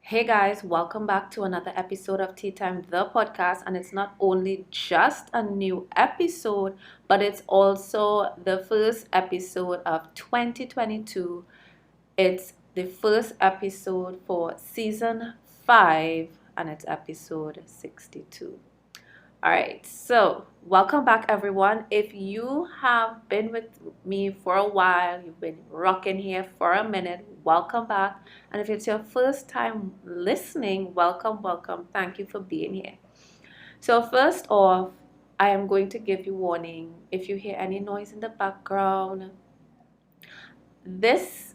Hey guys, welcome back to another episode of Tea Time, the podcast. And it's not only just a new episode, but it's also the first episode of 2022. It's the first episode for season 5, and it's episode 62. All right, so welcome back, everyone. If you have been with me for a while, you've been rocking here for a minute, welcome back. And if it's your first time listening, welcome. Thank you for being here. So, first off, I am going to give you warning if you hear any noise in the background. This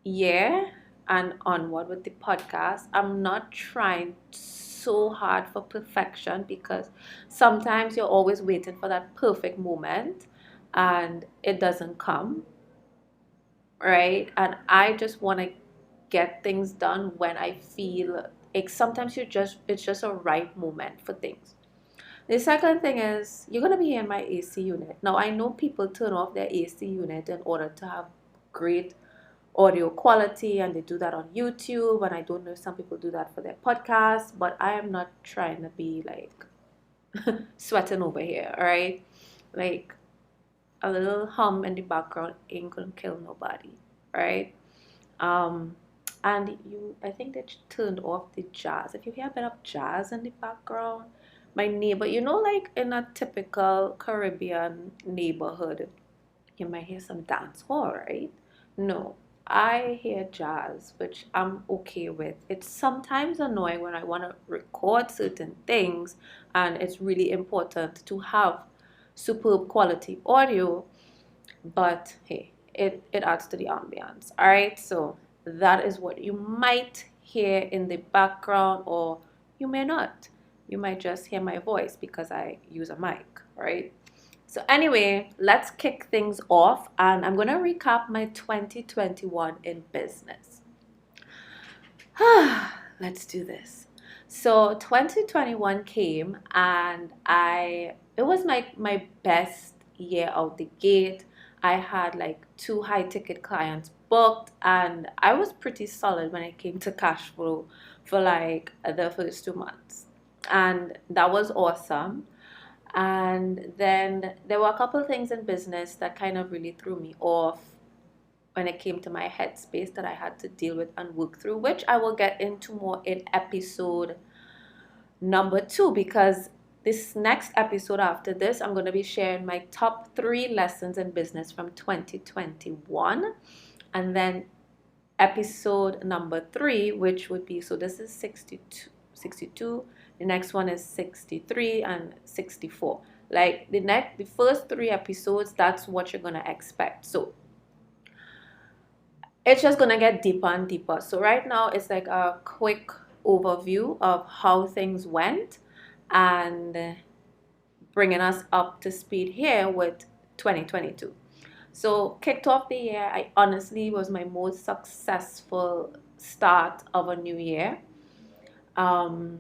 year and onward with the podcast, I'm not trying so hard for perfection because sometimes you're always waiting for that perfect moment and it doesn't come, right? And I just want to get things done when I feel like sometimes it's just a right moment for things. The second thing is you're gonna be in my AC unit. Now I know people turn off their AC unit in order to have great audio quality, and they do that on YouTube, and I don't know if some people do that for their podcasts, but I am not trying to be like sweating over here, all right? Like a little hum in the background ain't gonna kill nobody, right? um and I think they turned off the jazz. If you hear a bit of jazz in the background, my neighbor, like in a typical Caribbean neighborhood, you might hear some dance hall, right? No, I hear jazz, which I'm okay with. It's sometimes annoying when I want to record certain things and it's really important to have superb quality audio, but hey, it adds to the ambience. All right, so that is what you might hear in the background, or you may not. You might just hear my voice because I use a mic, right? So anyway, let's kick things off, and I'm going to recap my 2021 in business. Let's do this. So 2021 came, and it was my best year out the gate. I had like 2 high ticket clients booked, and I was pretty solid when it came to cash flow for like the first 2 months. And that was awesome. And then there were a couple of things in business that kind of really threw me off when it came to my headspace that I had to deal with and work through, which I will get into more in episode number 2, because this next episode after this, I'm going to be sharing my top 3 lessons in business from 2021. And then episode number 3, which would be, so this is 62, the next one is 63 and 64. Like the first 3 episodes, that's what you're gonna expect. So it's just gonna get deeper and deeper. So right now it's like a quick overview of how things went and bringing us up to speed here with 2022. So kicked off the year, I honestly was my most successful start of a new year. Um,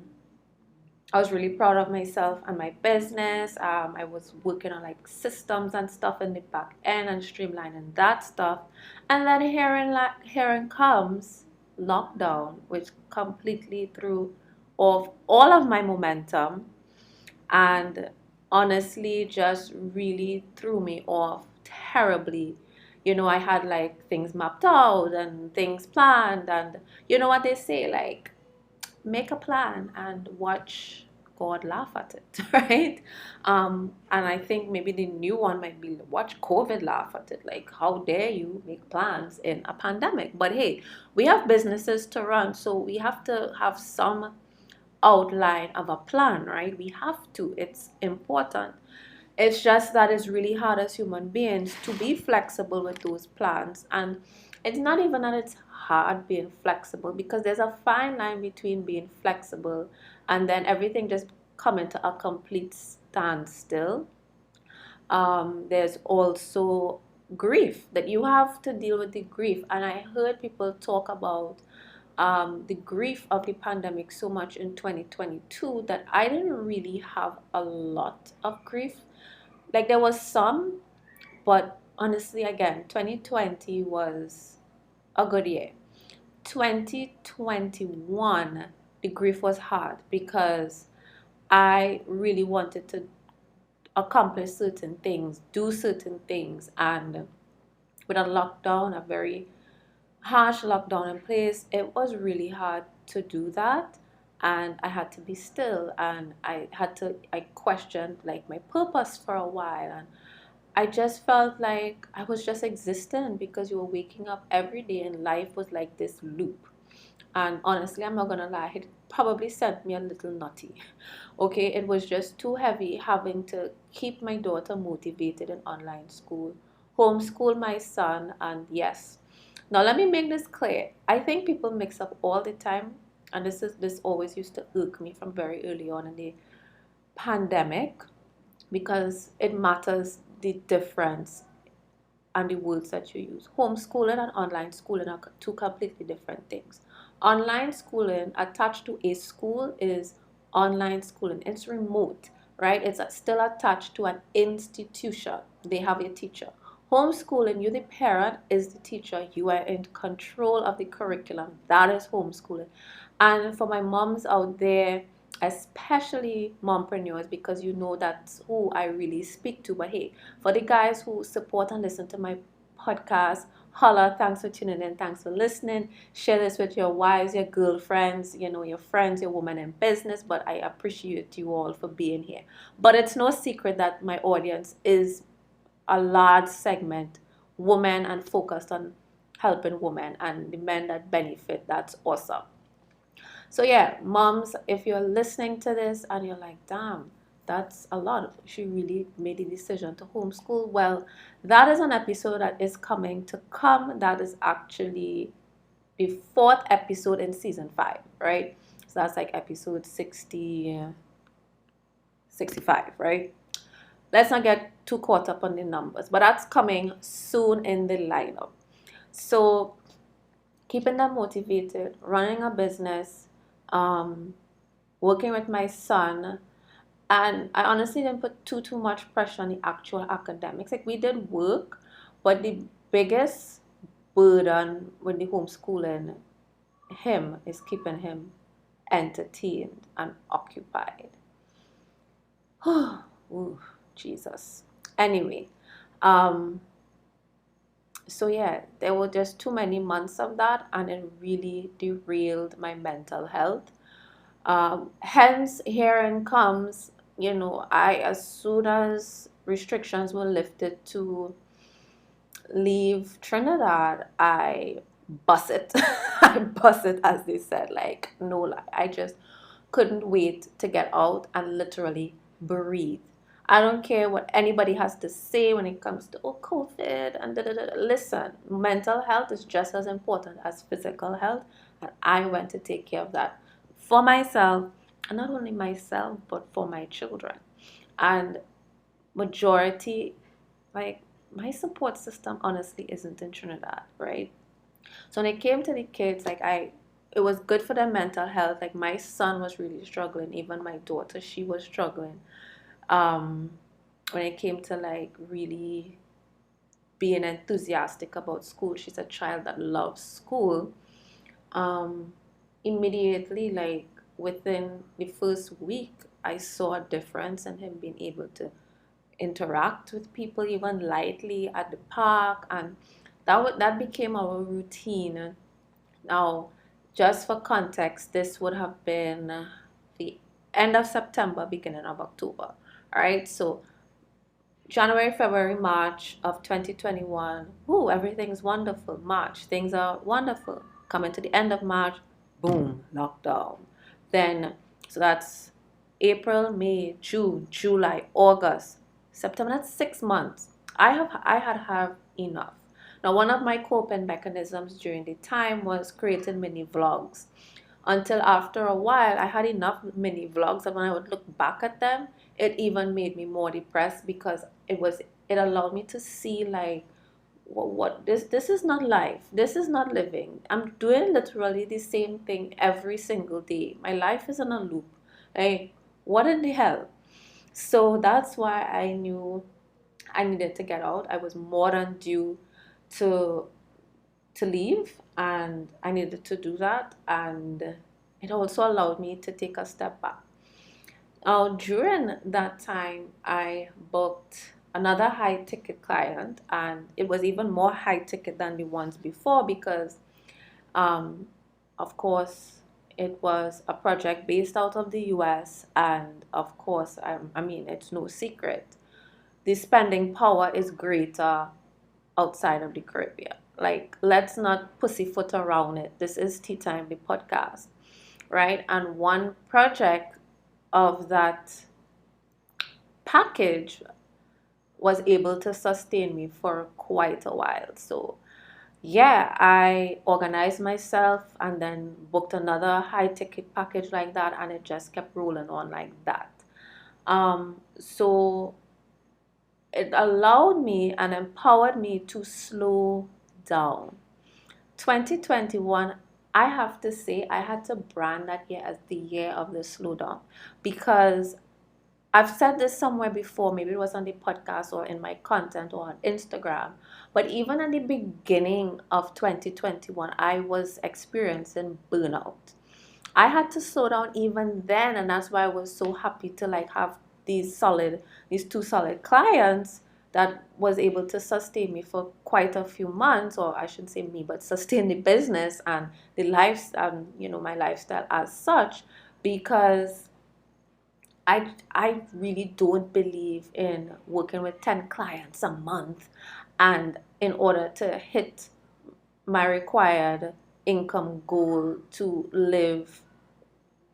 I was really proud of myself and my business. I was working on like systems and stuff in the back end and streamlining that stuff. And then here comes lockdown, which completely threw off all of my momentum, and honestly just really threw me off terribly. I had like things mapped out and things planned, and you know what they say, like make a plan and watch God laugh at it, right? And I think maybe the new one might be watch COVID laugh at it. Like, how dare you make plans in a pandemic? But hey, we have businesses to run, so we have to have some outline of a plan, right? We have to. It's important. It's just that it's really hard as human beings to be flexible with those plans. And it's not even that it's hard being flexible, because there's a fine line between being flexible and then everything just coming to a complete standstill. There's also grief, that you have to deal with the grief. And I heard people talk about the grief of the pandemic so much in 2022 that I didn't really have a lot of grief. Like there was some, but honestly, again, 2020 was a good year. 2021, the grief was hard because I really wanted to accomplish certain things, do certain things, and with a lockdown, a very harsh lockdown in place, it was really hard to do that. And I had to be still, and I questioned like my purpose for a while, and I just felt like I was just existing because you were waking up every day and life was like this loop. And honestly, I'm not gonna lie, it probably sent me a little nutty. Okay, it was just too heavy having to keep my daughter motivated in online school, homeschool my son, and yes. Now let me make this clear. I think people mix up all the time, and this always used to irk me from very early on in the pandemic because it matters the difference and the words that you use. Homeschooling and online schooling are two completely different things. Online schooling attached to a school is online schooling. It's remote, right? It's still attached to an institution. They have a teacher. Homeschooling, you the parent is the teacher. You are in control of the curriculum. That is homeschooling. And for my moms out there, especially mompreneurs, because you know that's who I really speak to. But hey, for the guys who support and listen to my podcast, holla, thanks for tuning in, thanks for listening. Share this with your wives, your girlfriends, your friends, your women in business. But I appreciate you all for being here. But it's no secret that my audience is a large segment women and focused on helping women and the men that benefit. That's awesome. So yeah, moms, if you're listening to this and you're like, damn, that's a lot. She really made the decision to homeschool. Well, that is an episode that is coming to come. That is actually the fourth episode in season 5, right? So that's like episode 60, 65, right? Let's not get too caught up on the numbers, but that's coming soon in the lineup. So keeping them motivated, running a business, working with my son, and I honestly didn't put too much pressure on the actual academics. Like we did work, but the biggest burden with the homeschooling him is keeping him entertained and occupied. Ooh, Jesus. Anyway, um, so yeah, there were just too many months of that, and it really derailed my mental health. Hence, herein comes, as soon as restrictions were lifted to leave Trinidad, I bust it. I bust it, as they said, like, no lie. I just couldn't wait to get out and literally breathe. I don't care what anybody has to say when it comes to COVID and da da da. Listen, mental health is just as important as physical health, and I went to take care of that for myself, and not only myself but for my children. And majority, like my support system, honestly isn't in Trinidad, right? So when it came to the kids, it was good for their mental health. Like my son was really struggling, even my daughter, she was struggling. Um, when it came to like really being enthusiastic about school, she's a child that loves school. Um, Immediately, like within the first week, I saw a difference in him being able to interact with people even lightly at the park, and that became our routine. Now, just for context, this would have been the end of September, beginning of October. All right, so January, February, March of 2021. Ooh, everything's wonderful. March, things are wonderful. Coming to the end of March, boom, lockdown. Then, so that's April, May, June, July, August, September. That's 6 months. I had enough. Now, one of my coping mechanisms during the time was creating mini vlogs. Until after a while, I had enough mini vlogs that when I would look back at them, it even made me more depressed because it allowed me to see like what this is not life. This is not living. I'm doing literally the same thing every single day. My life is in a loop. Like, what in the hell? So that's why I knew I needed to get out. I was more than due to to leave, and I needed to do that, and it also allowed me to take a step back. During that time, I booked another high ticket client, and it was even more high ticket than the ones before because, um, of course, it was a project based out of the US, and of course, I mean, it's no secret. The spending power is greater outside of the Caribbean. Like, let's not pussyfoot around it. This is Tea Time, the podcast, right? And one project of that package was able to sustain me for quite a while. So, yeah, I organized myself and then booked another high ticket package like that, and it just kept rolling on like that. So it allowed me and empowered me to slow down. 2021, I have to say, I had to brand that year as the year of the slowdown because I've said this somewhere before, maybe it was on the podcast or in my content or on Instagram, but even at the beginning of 2021, I was experiencing burnout. I had to slow down even then, and that's why I was so happy to like have these two solid clients that was able to sustain me for quite a few months, or I shouldn't say me, but sustain the business and the life and my lifestyle as such, because I really don't believe in working with 10 clients a month and in order to hit my required income goal to live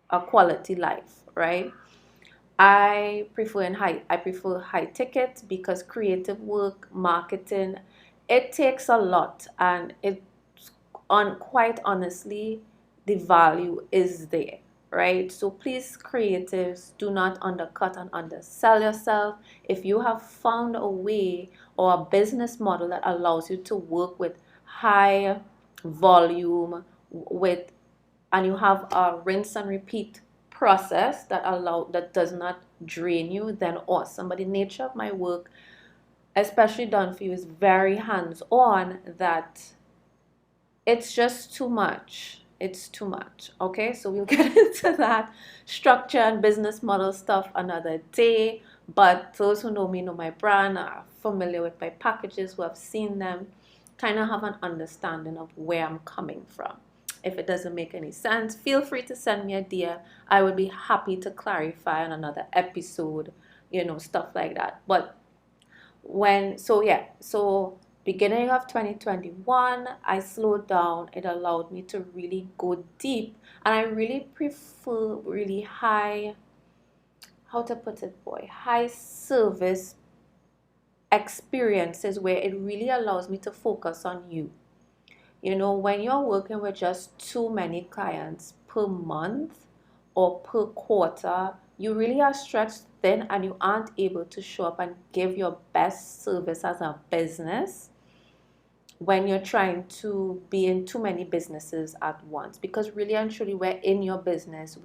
a quality life, right? I prefer high tickets because creative work, marketing, it takes a lot, and it on quite honestly, the value is there, right? So please, creatives, do not undercut and undersell yourself. If you have found a way or a business model that allows you to work with high volume with and you have a rinse and repeat process that does not drain you, then awesome. But the nature of my work, especially done for you, is very hands on, that it's just too much. It's too much. Okay, so we'll get into that structure and business model stuff another day. But those who know me, know my brand, are familiar with my packages, who have seen them, kind of have an understanding of where I'm coming from. If it doesn't make any sense, feel free to send me a DM. I would be happy to clarify on another episode, stuff like that. But so beginning of 2021, I slowed down. It allowed me to really go deep, and I really prefer really high, how to put it, boy, high service experiences where it really allows me to focus on you. When you're working with just too many clients per month or per quarter, you really are stretched thin and you aren't able to show up and give your best service as a business when you're trying to be in too many businesses at once. Because really and truly, we're in your business.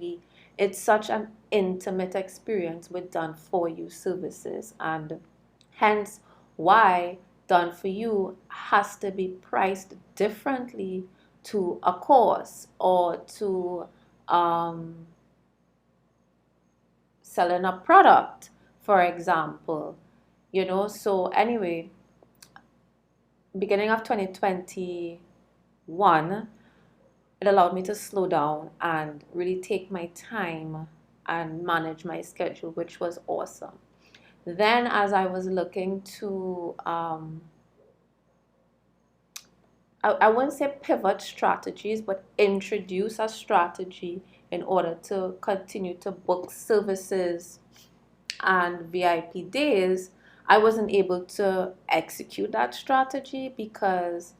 It's such an intimate experience with done for you services, and hence why done for you has to be priced differently to a course or to selling a product, for example. So anyway, beginning of 2021, it allowed me to slow down and really take my time and manage my schedule, which was awesome. Then, as I was looking to, I wouldn't say pivot strategies, but introduce a strategy in order to continue to book services and VIP days, I wasn't able to execute that strategy because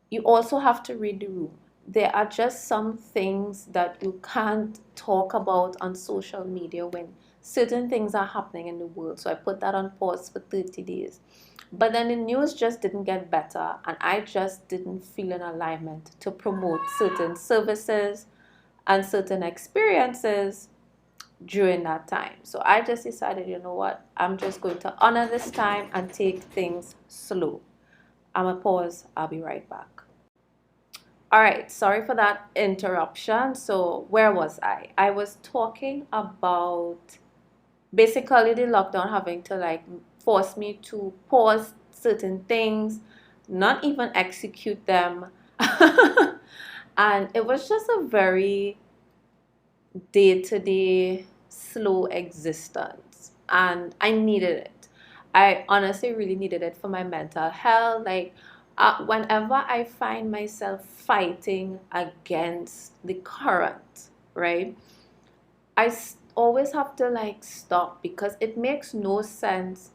you also have to read the room. There are just some things that you can't talk about on social media when certain things are happening in the world. So I put that on pause for 30 days. But then the news just didn't get better, and I just didn't feel in alignment to promote certain services and certain experiences during that time. So I just decided, you know what, I'm just going to honor this time and take things slow. I'm a pause. I'll be right back. All right, sorry for that interruption. So, where was I? I was talking about basically the lockdown having to like force me to pause certain things, not even execute them. And it was just a very day to day slow existence. And I needed it. I honestly really needed it for my mental health. Like, whenever I find myself fighting against the current, right? Always have to like stop because it makes no sense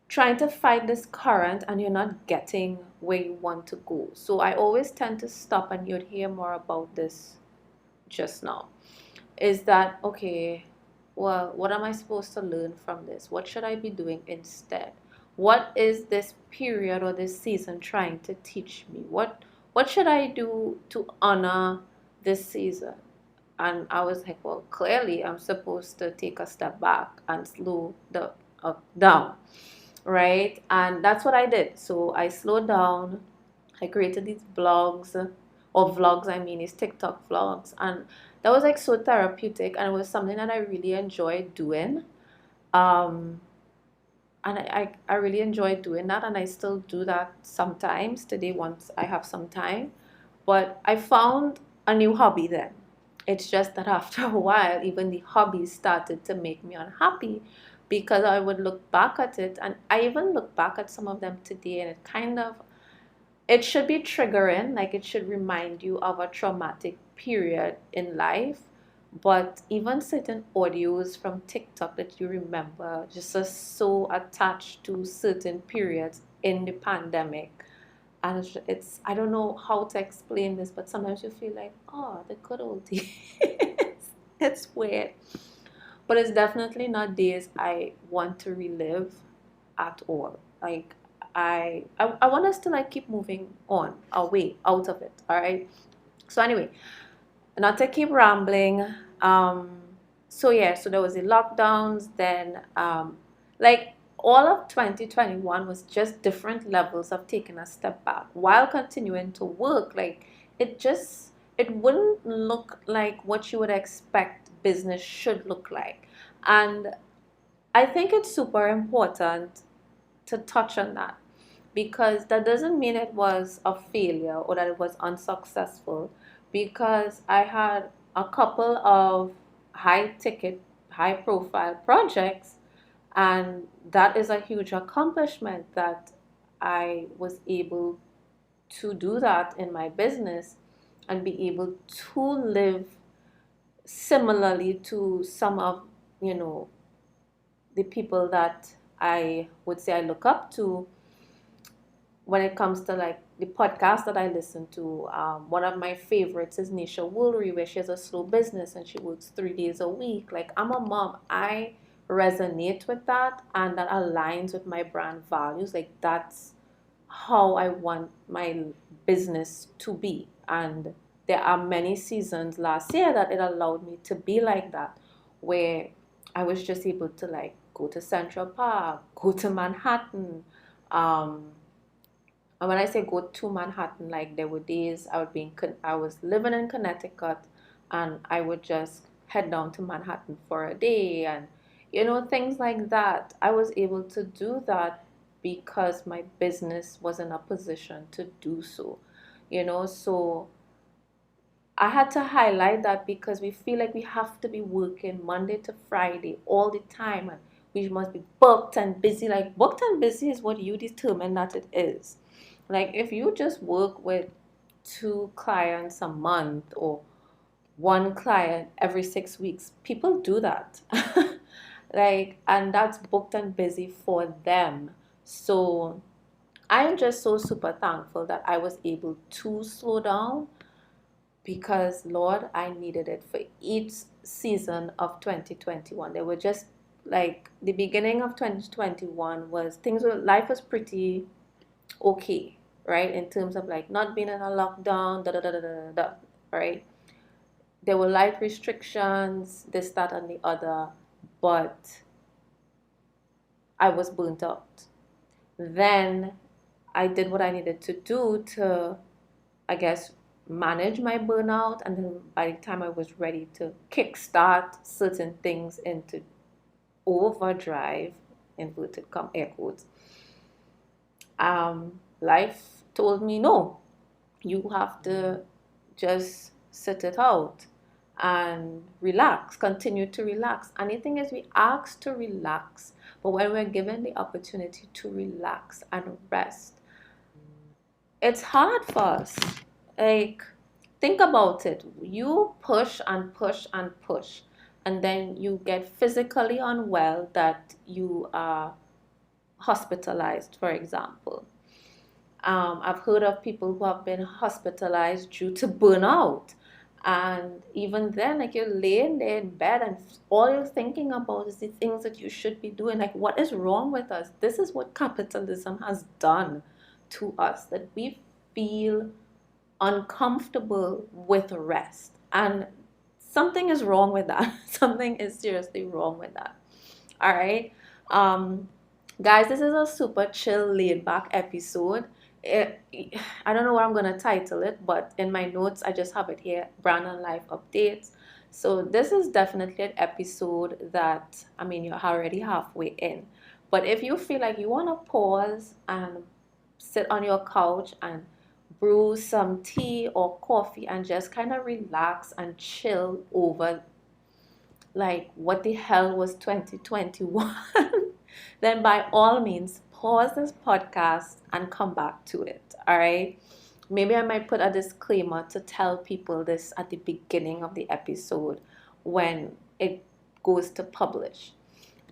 trying to fight this current and you're not getting where you want to go. So I always tend to stop, and you'd hear more about this just now. Is that okay? Well, what am I supposed to learn from this? What should I be doing instead? What is this period or this season trying to teach me? What should I do to honor this season? And I was like, well, clearly I'm supposed to take a step back and slow the down, right? And that's what I did. So I slowed down. I created these blogs, or vlogs, I mean, is TikTok vlogs. And that was like so therapeutic, and it was something that I really enjoyed doing. Um, and I really enjoyed doing that, and I still do that sometimes today once I have some time. But I found a new hobby then. It's just that after a while, even the hobbies started to make me unhappy because I would look back at it, and I even look back at some of them today, and it should be triggering, like it should remind you of a traumatic period in life. But even certain audios from TikTok that you remember just are so attached to certain periods in the pandemic. And I don't know how to explain this, but sometimes you feel like, oh, the good old days. It's weird. But it's definitely not days I want to relive at all. Like I want us to like keep moving on, away, out of it. All right. So anyway, not to keep rambling. Um, so yeah, so there was the lockdowns. Then like all of 2021 was just different levels of taking a step back while continuing to work. Like it wouldn't look like what you would expect business should look like. And I think it's super important to touch on that, because that doesn't mean it was a failure or that it was unsuccessful, because I had a couple of high ticket, high profile projects, and that is a huge accomplishment that I was able to do that in my business and be able to live similarly to some of, you know, the people that I would say I look up to when it comes to like the podcast that I listen to. One of my favorites is Nisha Woolery, where she has a slow business and she works 3 days a week. Like, I'm a mom. I resonate with that, and that aligns with my brand values. Like, that's how I want my business to be. And there are many seasons last year that it allowed me to be like that, where I was just able to like go to Central Park, go to Manhattan. Um, and when I say go to Manhattan, like there were days I was living in Connecticut, and I would just head down to Manhattan for a day, and things like that. I was able to do that because my business was in a position to do so. So I had to highlight that because we feel like we have to be working Monday to Friday all the time, and we must be booked and busy. Like, booked and busy is what you determine that it is. Like, if you just work with 2 clients a month or 1 client every 6 weeks, people do that. Like, and that's booked and busy for them. So I'm just so super thankful that I was able to slow down, because Lord, I needed it for each season of 2021. They were just like the beginning of 2021 was life was pretty okay, right? In terms of like not being in a lockdown, da da da da da da, right? There were life restrictions, this, that, and the other, but I was burnt out. Then I did what I needed to do to, I guess, manage my burnout, and then by the time I was ready to kickstart certain things into overdrive, inverted comma air quotes, life told me no, you have to just sit it out and relax, continue to relax. And the thing is, we ask to relax, but when we're given the opportunity to relax and rest, it's hard for us. Like, think about it. You push and push and push, and then you get physically unwell that you are hospitalized, for example. I've heard of people who have been hospitalized due to burnout. And even then, like, you're laying there in bed and all you're thinking about is the things that you should be doing. Like, what is wrong with us? This is what capitalism has done to us, that we feel uncomfortable with rest. And something is wrong with that. Something is seriously wrong with that. All right. Guys, this is a super chill, laid back episode. It, I don't know what I'm gonna title it, but in my notes I just have it here, brand and life updates. So this is definitely an episode that, I mean, you're already halfway in. But if you feel like you wanna pause and sit on your couch and brew some tea or coffee and just kind of relax and chill over like what the hell was 2021, then by all means pause this podcast and come back to it. All right, maybe I might put a disclaimer to tell people this at the beginning of the episode when it goes to publish,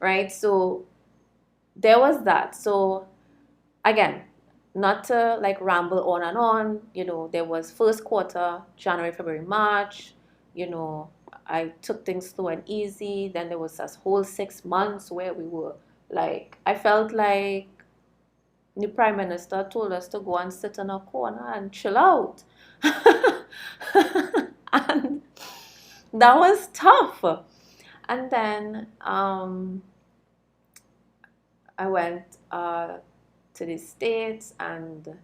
right? So there was that. So again, not to like ramble on and on, there was first quarter, January, February, March, I took things slow and easy. Then there was this whole 6 months where we were like, I felt like the prime minister told us to go and sit in a corner and chill out. And that was tough. And then I went to the States and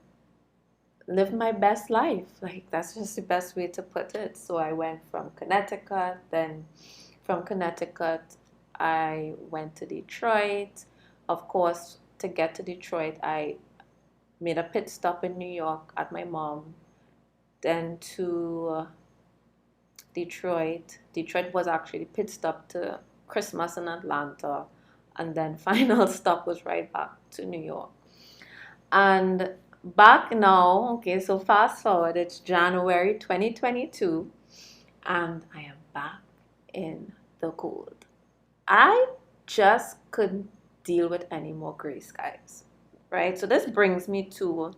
lived my best life. Like, that's just the best way to put it. So I went from Connecticut, then from Connecticut I went to Detroit. Of course, to get to Detroit, I made a pit stop in New York at my mom, then to Detroit. Detroit was actually pit stop to Christmas in Atlanta, and then final stop was right back to New York. And back now, okay, so fast forward, it's January 2022, and I am back in the cold. I just couldn't deal with any more gray skies, right? So this brings me to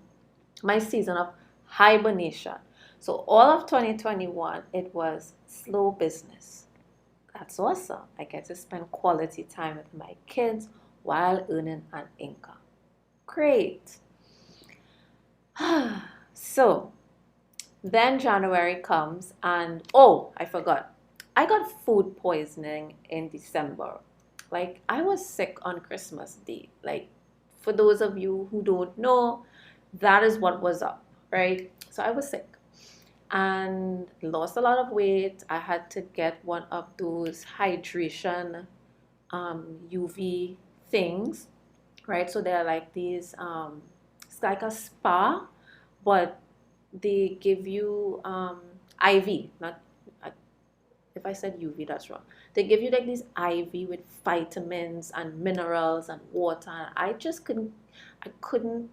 my season of hibernation. So all of 2021, it was slow business. That's awesome. I get to spend quality time with my kids while earning an income. Great. So then January comes and, oh, I forgot. I got food poisoning in December. Like, I was sick on Christmas Day. Like, for those of you who don't know, that is what was up, right? So I was sick and lost a lot of weight. I had to get one of those hydration UV things, right? So they're like these, it's like a spa, but they give you IV, not, if I said UV, that's wrong. They give you like these IV with vitamins and minerals and water. I couldn't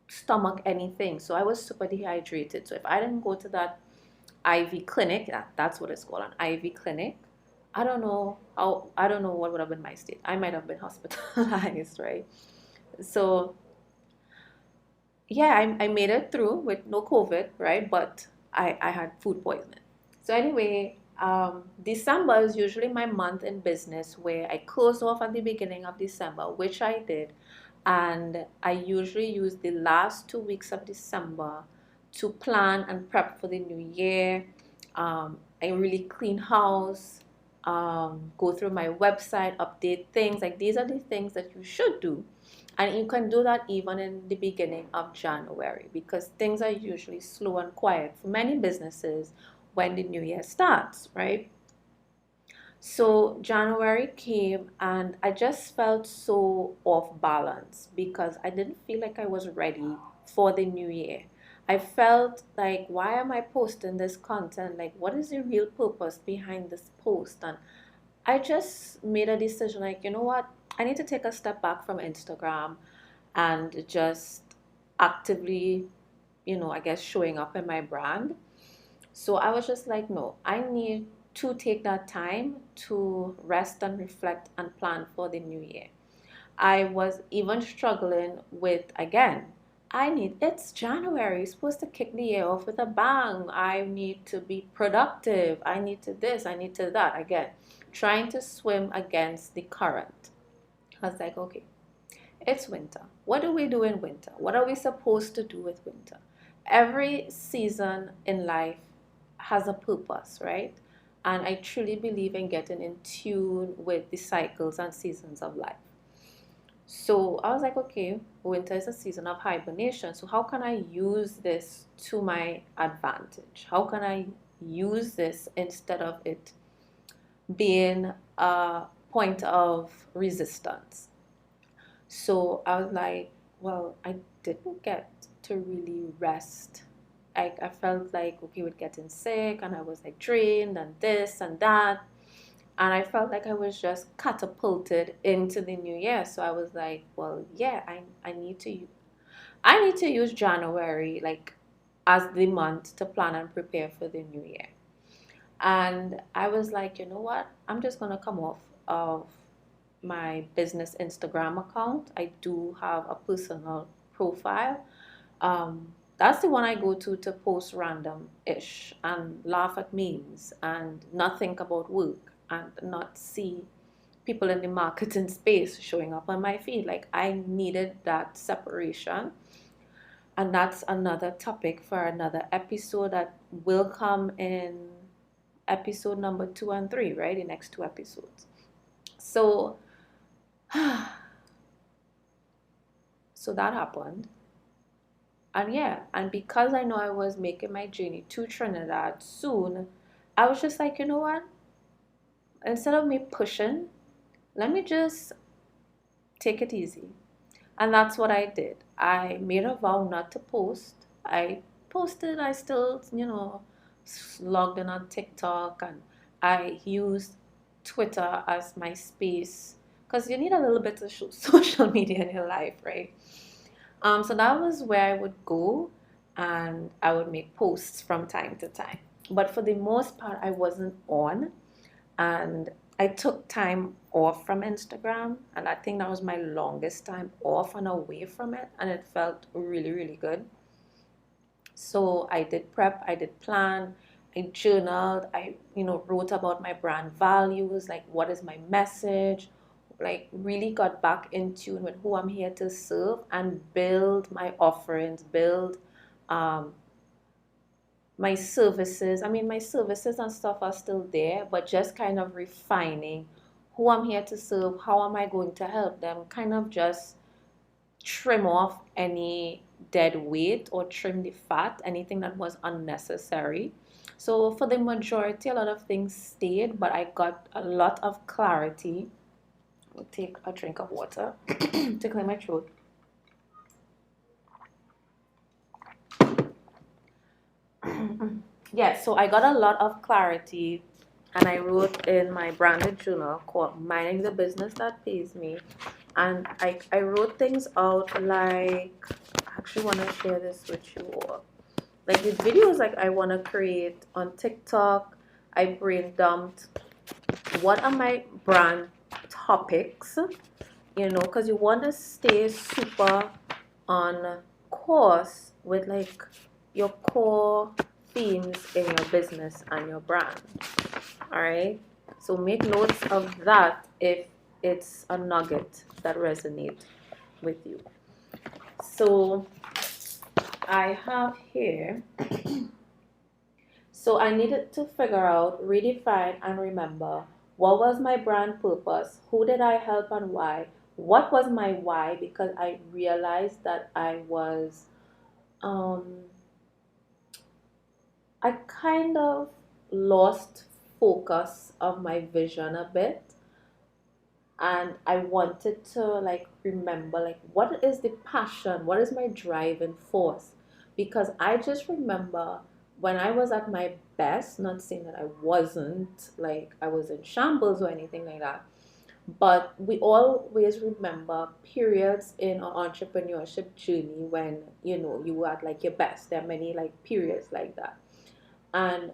stomach anything. So I was super dehydrated. So if I didn't go to that IV clinic, that's what it's called, an IV clinic, I don't know what would have been my state. I might have been hospitalized, right? So yeah, I made it through with no COVID, right? But I had food poisoning. So anyway, December is usually my month in business where I close off at the beginning of December, which I did. And I usually use the last 2 weeks of December to plan and prep for the new year. I really clean house, go through my website, update things. Like, these are the things that you should do. And you can do that even in the beginning of January, because things are usually slow and quiet for many businesses when the new year starts, right? So January came and I just felt so off balance because I didn't feel like I was ready for the new year. I felt like, why am I posting this content? Like, what is the real purpose behind this post? And I just made a decision like, you know what? I need to take a step back from Instagram and just actively, I guess, showing up in my brand. So I was just like, no, I need to take that time to rest and reflect and plan for the new year. I was even struggling with, again, it's January, it's supposed to kick the year off with a bang. I need to be productive. I need to this, I need to that. Again, trying to swim against the current. I was like, okay, it's winter. What do we do in winter? What are we supposed to do with winter? Every season in life has a purpose, right? And I truly believe in getting in tune with the cycles and seasons of life. So I was like, okay, winter is a season of hibernation. So how can I use this to my advantage? How can I use this instead of it being a point of resistance? So I was like, well, I didn't get to really rest. I felt like, okay, with getting sick, and I was like drained and this and that. And I felt like I was just catapulted into the new year. So I was like, well, yeah, I need to use January like as the month to plan and prepare for the new year. And I was like, you know what? I'm just gonna come off of my business Instagram account. I do have a personal profile. That's the one I go to post random ish and laugh at memes and not think about work and not see people in the marketing space showing up on my feed. Like, I needed that separation. And that's another topic for another episode that will come in episode number 2 and 3, right? The next two episodes. So so that happened. And yeah, and because I know I was making my journey to Trinidad soon, I was just like, you know what? Instead of me pushing, let me just take it easy. And that's what I did. I made a vow not to post. I posted, I still, logged in on TikTok, and I used Twitter as my space because you need a little bit of social media in your life, right? So that was where I would go and I would make posts from time to time. But for the most part, I wasn't on, and I took time off from Instagram, and I think that was my longest time off and away from it, and it felt really, really good. So I did prep, I did plan, I journaled, I wrote about my brand values, like what is my message, like really got back in tune with who I'm here to serve and build my offerings, build um, my services. I mean, my services and stuff are still there, but just kind of refining who I'm here to serve, how am I going to help them, kind of just trim off any dead weight or trim the fat, anything that was unnecessary. So for the majority, a lot of things stayed, but I got a lot of clarity. I'll take a drink of water to clear my throat. Yeah, so I got a lot of clarity, and I wrote in my branded journal called Minding the Business That Pays Me. And I wrote things out like, I actually want to share this with you all. Like the videos like I want to create on TikTok, I brain dumped what are my brand topics, because you want to stay super on course with like your core themes in your business and your brand. All right, so make notes of that if it's a nugget that resonates with you. So I have here, so I needed to figure out, redefine, and remember what was my brand purpose, who did I help and why, what was my why? Because I realized that um, I kind of lost focus of my vision a bit, and I wanted to like remember like what is the passion, what is my driving force, because I just remember when I was at my best, not saying that I wasn't like I was in shambles or anything like that, but we always remember periods in our entrepreneurship journey when you were at like your best. There are many like periods like that, and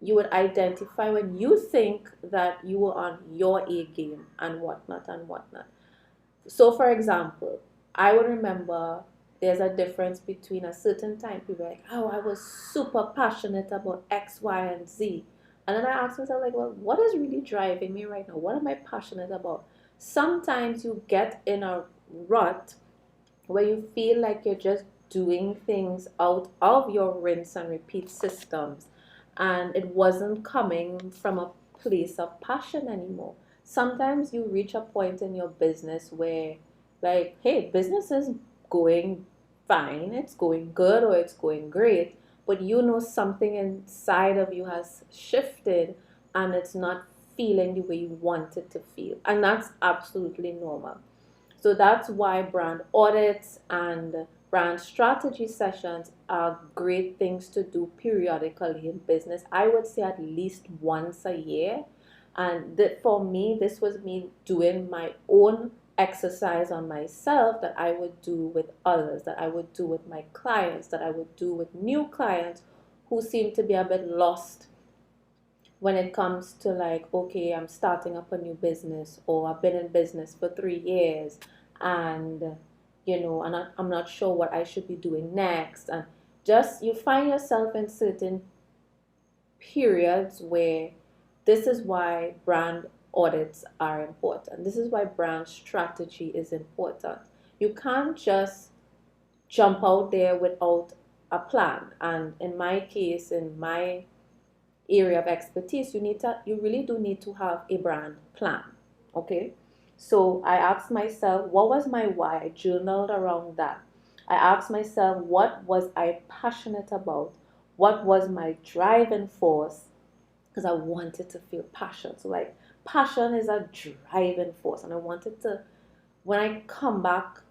you would identify when you think that you were on your A game and whatnot and whatnot. So, for example, I would remember there's a difference between a certain time people like, oh, I was super passionate about X, Y, and Z. And then I ask myself, like, well, what is really driving me right now? What am I passionate about? Sometimes you get in a rut where you feel like you're just doing things out of your rinse and repeat systems, and it wasn't coming from a place of passion anymore. Sometimes you reach a point in your business where, like, hey, business is going fine, it's going good, or it's going great, but something inside of you has shifted and it's not feeling the way you want it to feel. And that's absolutely normal. So that's why brand audits and brand strategy sessions are great things to do periodically in business. I would say at least once a year. And for me, this was me doing my own exercise on myself that I would do with others, that I would do with my clients, that I would do with new clients who seem to be a bit lost when it comes to like, okay, I'm starting up a new business, or I've been in business for 3 years, and I'm not sure what I should be doing next. And just you find yourself in certain periods where this is why brand audits are important. This is why brand strategy is important. You can't just jump out there without a plan. And in my case, in my area of expertise, you really do need to have a brand plan. Okay, so I asked myself, what was my why? I journaled around that. I asked myself, what was I passionate about? What was my driving force? Because I wanted to feel passion. So like, passion is a driving force, and I wanted to, when I come back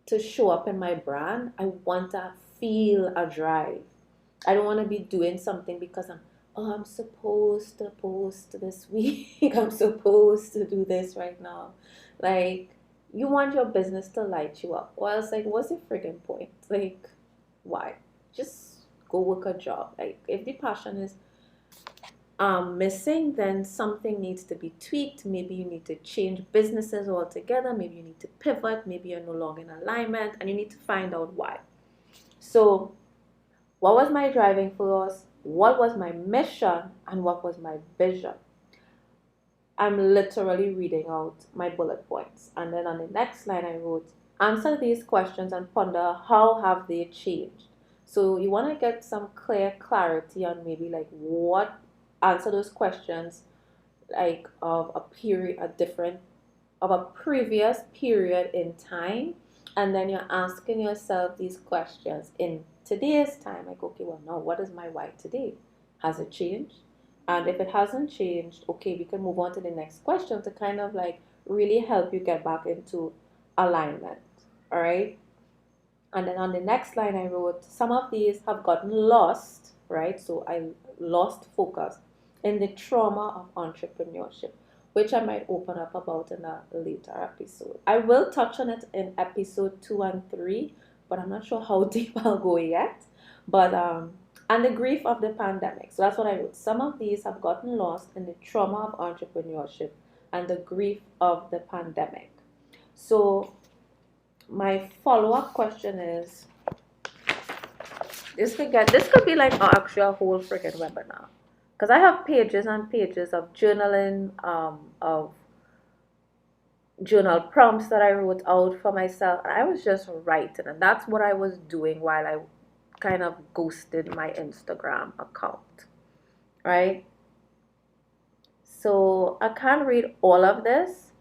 to show up in my brand, I want to feel a drive. I don't want to be doing something because I'm supposed to post this week. I'm supposed to do this right now. Like, you want your business to light you up. Or else, like, what's the friggin' point? Like, why? Just go work a job. Like, if the passion is missing, then something needs to be tweaked. Maybe you need to change businesses altogether. Maybe you need to pivot. Maybe you're no longer in alignment, and you need to find out why. So, what was my driving force? What was my mission? And what was my vision? I'm literally reading out my bullet points. And then on the next line, I wrote, answer these questions and ponder how have they changed. So you want to get some clear clarity on maybe like what, answer those questions like of a period, a different, of a previous period in time, and then you're asking yourself these questions in today's time, like, okay, well, now what is my why today? Has it changed? And if it hasn't changed, okay, we can move on to the next question to kind of like really help you get back into alignment. All right. And then on the next line, I wrote, some of these have gotten lost, right? So I lost focus in the trauma of entrepreneurship, which I might open up about in a later episode. I will touch on it in episode 2 and 3, but I'm not sure how deep I'll go yet. But and the grief of the pandemic. So that's what I wrote. Some of these have gotten lost in the trauma of entrepreneurship and the grief of the pandemic. So my follow-up question is, this could be like actually a whole freaking webinar, because I have pages and pages of journaling, of journal prompts that I wrote out for myself, and I was just writing, and that's what I was doing while I kind of ghosted my Instagram account, right? So I can't read all of this,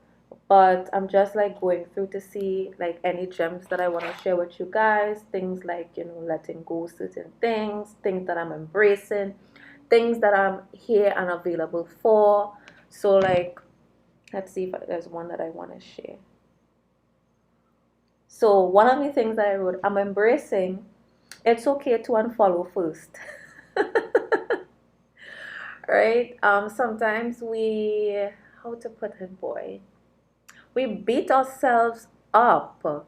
But I'm just like going through to see like any gems that I want to share with you guys. Things like, letting go certain things, things that I'm embracing, things that I'm here and available for. So, like, let's see if there's one that I want to share. So, one of the things that I wrote, I'm embracing it's okay to unfollow first. Right? Sometimes how to put it, boy? We beat ourselves up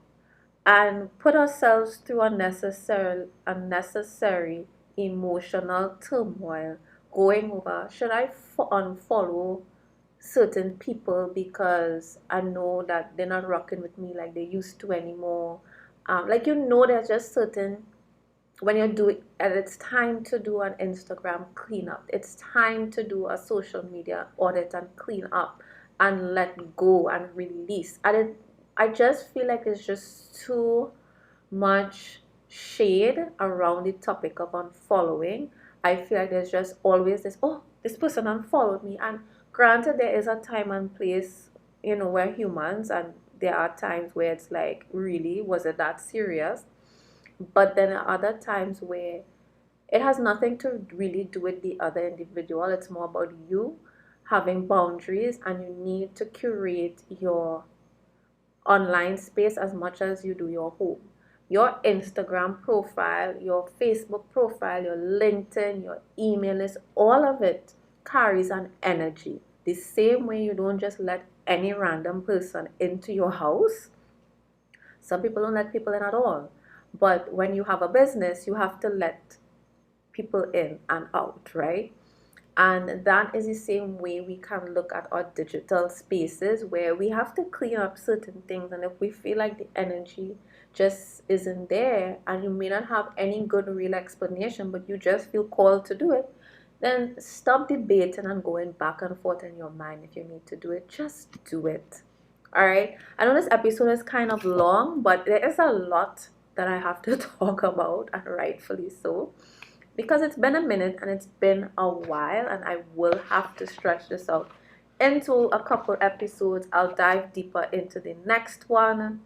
and put ourselves through unnecessary emotional turmoil going over should I unfollow certain people because I know that they're not rocking with me like they used to anymore. Like there's just certain when you're doing and it's time to do an Instagram cleanup. It's time to do a social media audit and clean up and let go and release. I just feel like it's just too much shade around the topic of unfollowing. I feel like there's just always this, oh, this person unfollowed me. And granted, there is a time and place, we're humans, and there are times where it's like, really, was it that serious? But then there are other times where it has nothing to really do with the other individual. It's more about you having boundaries, and you need to curate your online space as much as you do your home. Your Instagram profile, your Facebook profile, your LinkedIn, your email list, all of it carries an energy. The same way you don't just let any random person into your house. Some people don't let people in at all. But when you have a business, you have to let people in and out, right? And that is the same way we can look at our digital spaces where we have to clean up certain things. And if we feel like the energy just isn't there and you may not have any good real explanation, but you just feel called to do it, then stop debating and going back and forth in your mind. If you need to do it, just do it. All right. I know this episode is kind of long, but there is a lot that I have to talk about, and rightfully so because it's been a minute and it's been a while, and I will have to stretch this out into a couple episodes. I'll dive deeper into the next one.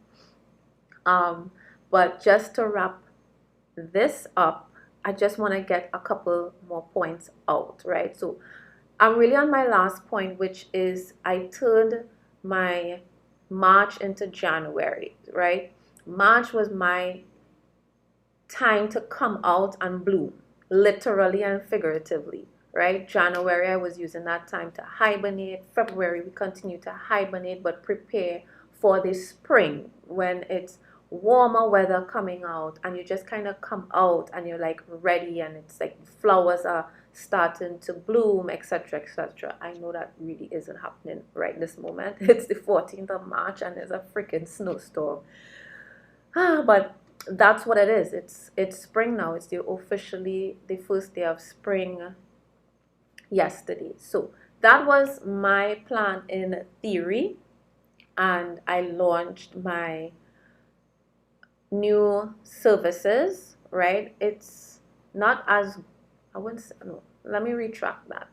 Um, but just to wrap this up, I just want to get a couple more points out, right? So I'm really on my last point, which is I turned my March into January, right? March was my time to come out and bloom, literally and figuratively, right? January, I was using that time to hibernate. February, we continue to hibernate but prepare for the spring when it's warmer weather coming out and you just kind of come out and you're like ready and it's like flowers are starting to bloom, etc., etc. I know that really isn't happening right this moment. It's the 14th of March and there's a freaking snowstorm. But that's what it is. It's spring now. It's officially the first day of spring yesterday. So that was my plan in theory, and I launched my new services. Right? It's not as I wouldn't say, no. Let me retract that.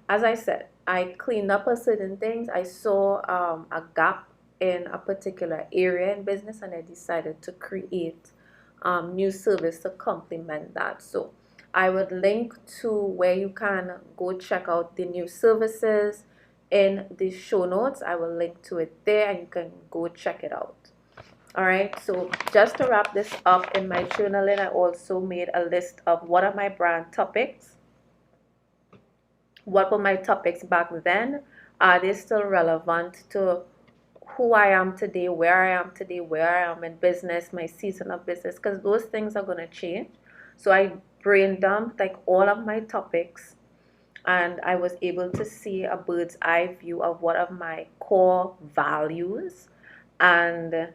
As I said, I cleaned up a certain things. I saw a gap in a particular area in business, and I decided to create new service to complement that. So I would link to where you can go check out the new services in the show notes. I will link to it there, and you can go check it out. All right, so just to wrap this up, in my journaling, I also made a list of what are my brand topics. What were my topics back then? Are they still relevant to who I am today, where I am today, where I am in business, my season of business? Because those things are going to change. So I brain dumped like all of my topics, and I was able to see a bird's eye view of what are my core values, and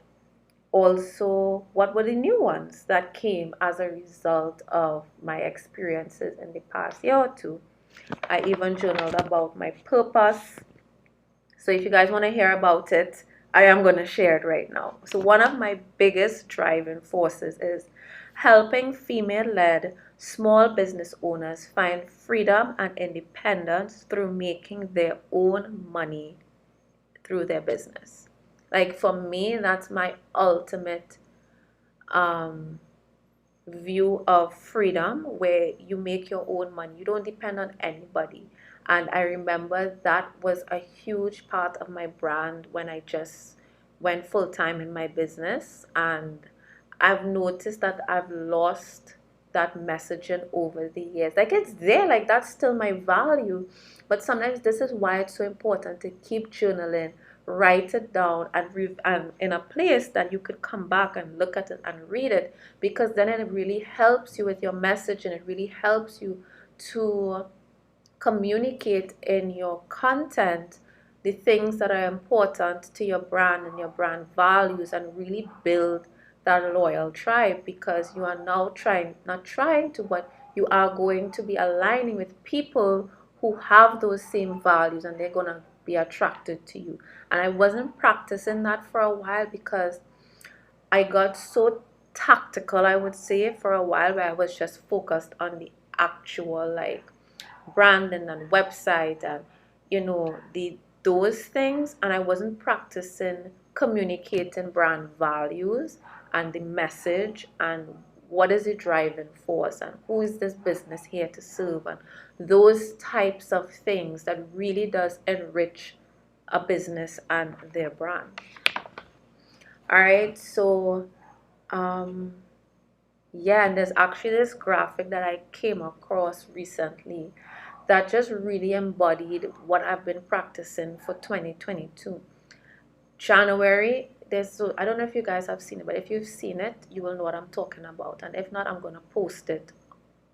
also what were the new ones that came as a result of my experiences in the past year or two. I even journaled about my purpose. So if you guys want to hear about it, I am going to share it right now. So one of my biggest driving forces is helping female-led small business owners find freedom and independence through making their own money through their business. Like for me, that's my ultimate um, view of freedom, where you make your own money. You don't depend on anybody. And I remember that was a huge part of my brand when I just went full time in my business. And I've noticed that I've lost that messaging over the years. Like it's there, like that's still my value. But sometimes this is why it's so important to keep journaling, write it down, and in a place that you could come back and look at it and read it, because then it really helps you with your message, and it really helps you to communicate in your content the things that are important to your brand and your brand values, and really build that loyal tribe, because you are now not trying to, but you are going to be aligning with people who have those same values, and they're going to be attracted to you. And I wasn't practicing that for a while because I got so tactical, I would say, for a while, where I was just focused on the actual like branding and website and the those things, and I wasn't practicing communicating brand values and the message, and what is the driving force, and who is this business here to serve, and those types of things that really does enrich a business and their brand. All right, so um yeah, and there's actually this graphic that I came across recently that just really embodied what I've been practicing for 2022. January, I don't know if you guys have seen it, but if you've seen it, you will know what I'm talking about. And if not, I'm gonna post it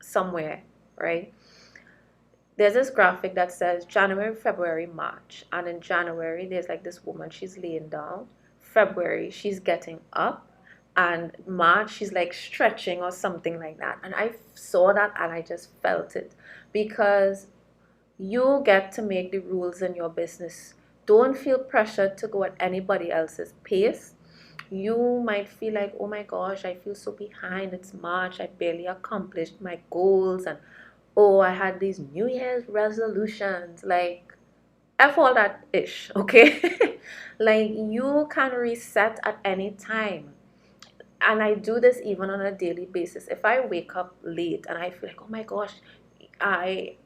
somewhere, right? There's this graphic that says January, February, March. And in January, there's like this woman, she's laying down. February, she's getting up. And March, she's like stretching or something like that. And I saw that and I just felt it, because you get to make the rules in your business. Don't feel pressured to go at anybody else's pace. You might feel like, oh my gosh, I feel so behind. It's March. I barely accomplished my goals. And oh, I had these New Year's resolutions. Like, F all that ish, okay? Like, you can reset at any time. And I do this even on a daily basis. If I wake up late and I feel like, oh my gosh, I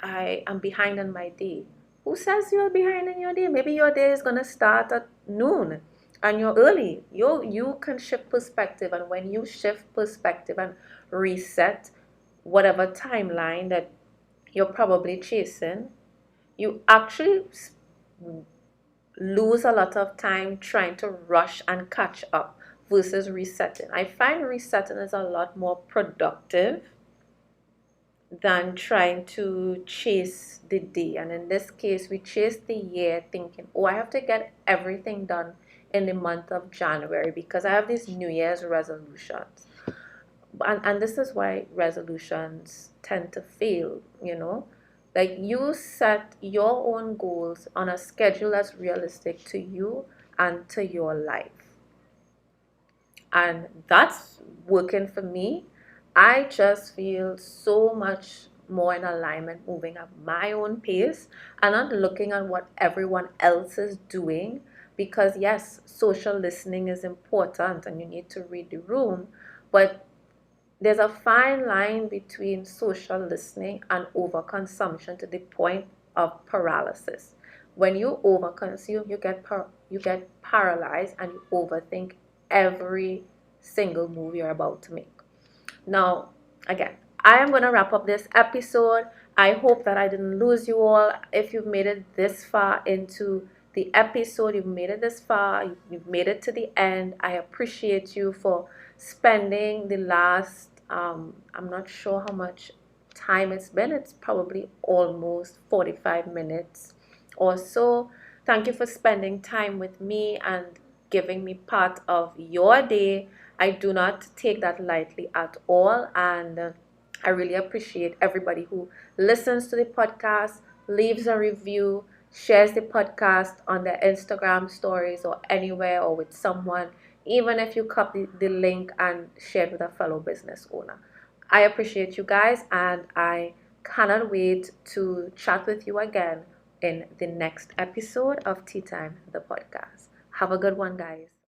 am behind in my day. Who says you're behind in your day? Maybe your day is gonna start at noon and you're early. You can shift perspective, and when you shift perspective and reset whatever timeline that you're probably chasing, you actually lose a lot of time trying to rush and catch up versus resetting. I find resetting is a lot more productive than trying to chase the day. And in this case, we chase the year thinking, oh, I have to get everything done in the month of January because I have these New Year's resolutions. And this is why resolutions tend to fail. Like, you set your own goals on a schedule that's realistic to you and to your life. And that's working for me. I just feel so much more in alignment, moving at my own pace and not looking at what everyone else is doing. Because yes, social listening is important and you need to read the room, but there's a fine line between social listening and overconsumption to the point of paralysis. When you overconsume, you get paralyzed and you overthink every single move you're about to make. Now, again, I am going to wrap up this episode. I hope that I didn't lose you all. If you've made it this far into the episode, you've made it this far, you've made it to the end, I appreciate you for spending the last, I'm not sure how much time it's been. It's probably almost 45 minutes or so. Thank you for spending time with me and giving me part of your day. I do not take that lightly at all, and I really appreciate everybody who listens to the podcast, leaves a review, shares the podcast on their Instagram stories or anywhere or with someone, even if you copy the link and share it with a fellow business owner. I appreciate you guys, and I cannot wait to chat with you again in the next episode of Tea Time, the podcast. Have a good one, guys.